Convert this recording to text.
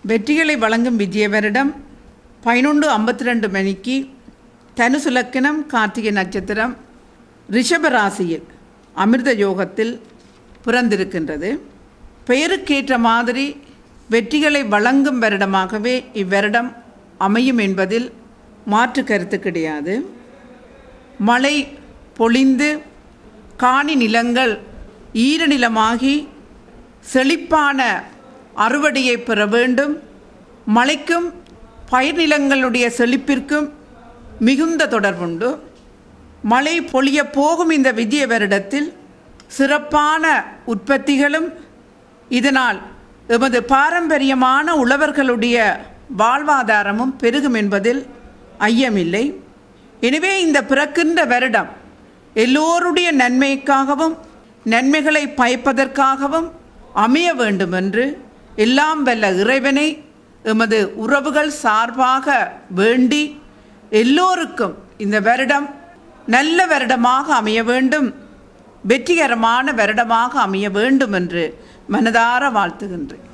வெற்றிகளை வழங்கும் விஜய வருடம் 11:52 மணிக்கு தனுசு லக்னம், கார்த்திகை நட்சத்திரம், ரிஷப ராசியில் அமிர்த யோகத்தில் பிறந்திருக்கின்றது. பெயருக்கேற்ற மாதிரி வெற்றிகளை வழங்கும் வருடமாகவே இவ்வருடம் அமையும் என்பதில் மாற்று கருத்து கிடையாது. மழை பொழிந்து காணி நிலங்கள் ஈரநிலமாகி செழிப்பான அறுவடையை பெற வேண்டும். மழைக்கும் பயிர் நிலங்களுடைய செழிப்பிற்கும் மிகுந்த தொடர்புண்டு. மழை பொழிய போகும் இந்த விஜய வருடத்தில் சிறப்பான உற்பத்திகளும் இதனால் எமது பாரம்பரியமான உழவர்களுடைய வாழ்வாதாரமும் பெருகும் என்பதில் ஐயமில்லை. எனவே இந்த பிறக்கின்ற வருடம் எல்லோருடைய நன்மைக்காகவும் நன்மைகளை பயப்பதற்காகவும் அமைய வேண்டும் என்று எல்லாம் வல்ல இறைவனை எமது உறவுகள் சார்பாக வேண்டி எல்லோருக்கும் இந்த வருடம் நல்ல வருடமாக அமைய வேண்டும், வெற்றிகரமான வருடமாக அமைய வேண்டும் என்று மனதார வாழ்த்துகின்றேன்.